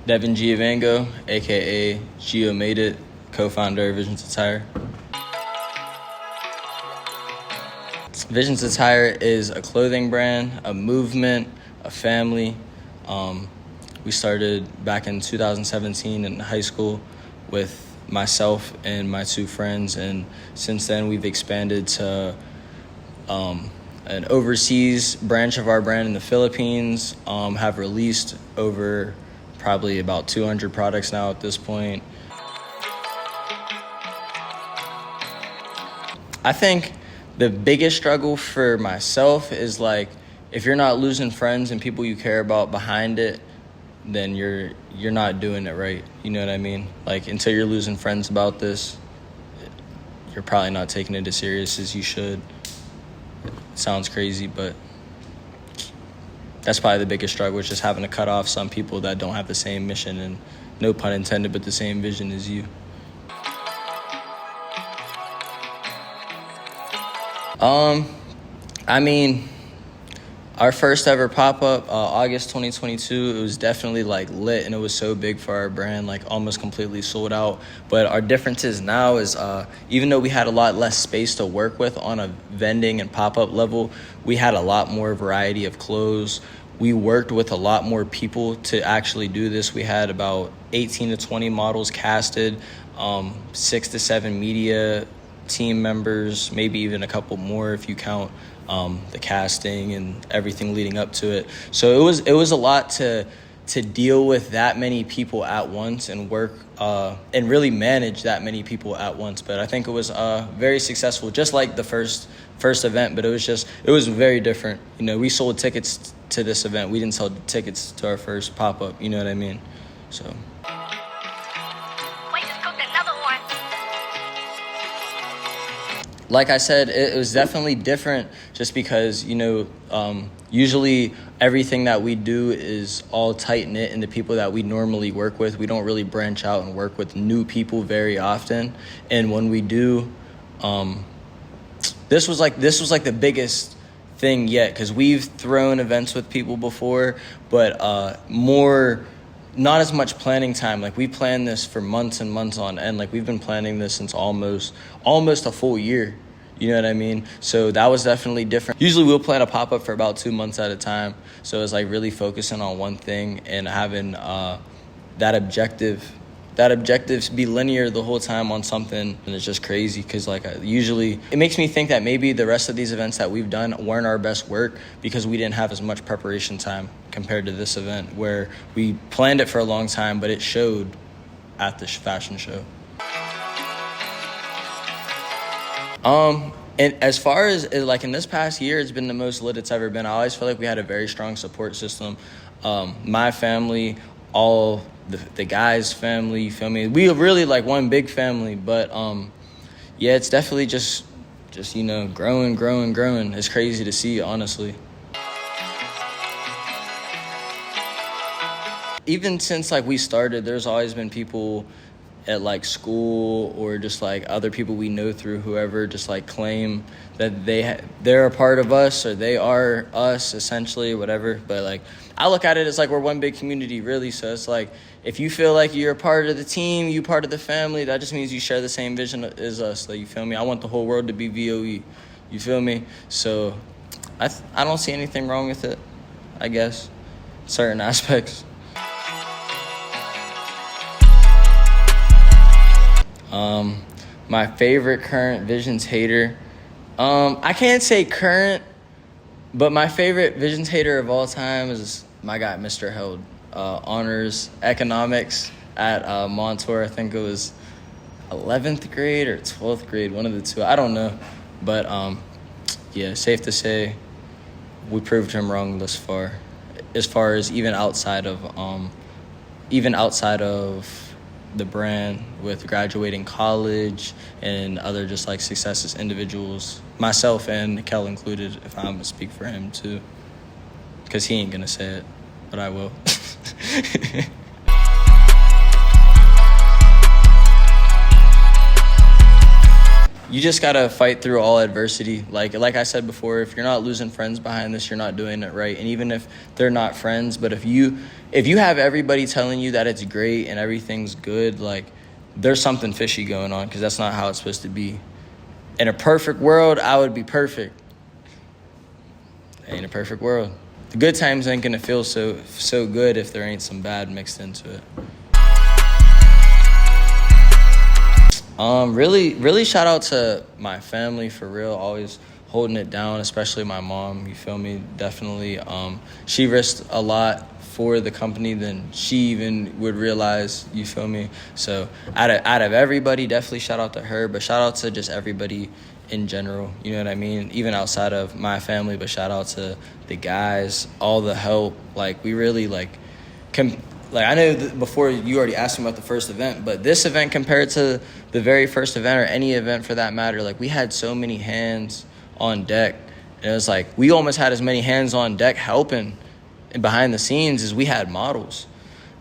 Devin Giovango, aka Gio Made It, co-founder of Visions Attire. Visions Attire is a clothing brand, a movement, a family. We started back in 2017 in high school with myself and my two friends, and since then we've expanded to an overseas branch of our brand in the Philippines. Have released over probably about 200 products now at this point. I think the biggest struggle for myself is like, if you're not losing friends and people you care about behind it, then you're not doing it right. You know what I mean? Like, until you're losing friends about this, you're probably not taking it as serious as you should. It sounds crazy, but that's probably the biggest struggle, is just having to cut off some people that don't have the same mission and, no pun intended, but the same vision as you. I mean, our first ever pop-up, August 2022, it was definitely like lit, and it was so big for our brand, like almost completely sold out. But our differences now is, even though we had a lot less space to work with on a vending and pop-up level, we had a lot more variety of clothes. We worked with a lot more people to actually do this. We had about 18 to 20 models casted, 6 to 7 media team members, maybe even a couple more if you count the casting and everything leading up to it. So it was a lot to deal with that many people at once and work and really manage that many people at once. But I think it was very successful, just like the first event. But it was very different. You know, we sold tickets to this event. We didn't sell tickets to our first pop-up. You know what I mean? So. Like I said, it was definitely different just because, you know, usually everything that we do is all tight-knit in the people that we normally work with. We don't really branch out and work with new people very often. And when we do, this was like the biggest thing yet, because we've thrown events with people before, but not as much planning time. Like, we planned this for months and months on end. Like, we've been planning this since almost a full year. You know what I mean? So that was definitely different. Usually we'll plan a pop-up for about 2 months at a time. So it's like really focusing on one thing and having that objective be linear the whole time on something. And it's just crazy because, like, usually it makes me think that maybe the rest of these events that we've done weren't our best work because we didn't have as much preparation time compared to this event, where we planned it for a long time, but it showed at the fashion show. And as far as like in this past year, it's been the most lit it's ever been. I always feel like we had a very strong support system. My family, all the guys' family, you feel me? We are really like one big family, but yeah, it's definitely just you know, growing. It's crazy to see, honestly. Even since like we started, there's always been people at like school or just like other people we know through whoever just like claim that they're a part of us or they are us, essentially, whatever. But like, I look at it as like we're one big community, really. So it's like, if you feel like you're a part of the team, you part of the family, that just means you share the same vision as us. Like, you feel me? I want the whole world to be VOE. You feel me? So I don't see anything wrong with it, I guess, certain aspects. My favorite current Visions hater, I can't say current, but my favorite Visions hater of all time is my guy, Mr. Held, honors economics at Montour. I think it was 11th grade or 12th grade, one of the two. I don't know, but yeah, safe to say we proved him wrong thus far, as far as even outside of the brand, with graduating college and other just like successes individuals, myself and Kel included, if I'm gonna speak for him too, because he ain't gonna say it, but I will. you just gotta fight through all adversity. Like I said before, if you're not losing friends behind this, you're not doing it right. And even if they're not friends, but if you have everybody telling you that it's great and everything's good, like there's something fishy going on, because that's not how it's supposed to be. In a perfect world, I would be perfect. Ain't a perfect world. The good times ain't gonna feel so good if there ain't some bad mixed into it. Really shout out to my family, for real, always holding it down, especially my mom, you feel me? Definitely. She risked a lot for the company than she even would realize, you feel me? So out of everybody, definitely shout out to her, but shout out to just everybody in general, you know what I mean? Even outside of my family, but shout out to the guys, all the help. Like, we really, I know before you already asked me about the first event, but this event compared to the very first event, or any event for that matter, like, we had so many hands on deck. And it was like we almost had as many hands on deck helping and behind the scenes as we had models.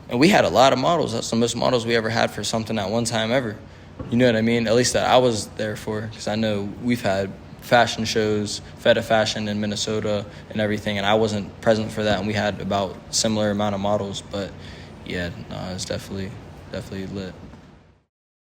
And we had a lot of models. That's the most models we ever had for something at one time ever. You know what I mean? At least that I was there for, because I know we've had fashion shows, Feta Fashion in Minnesota and everything, and I wasn't present for that, and we had about similar amount of models. But yeah, no, it's definitely lit.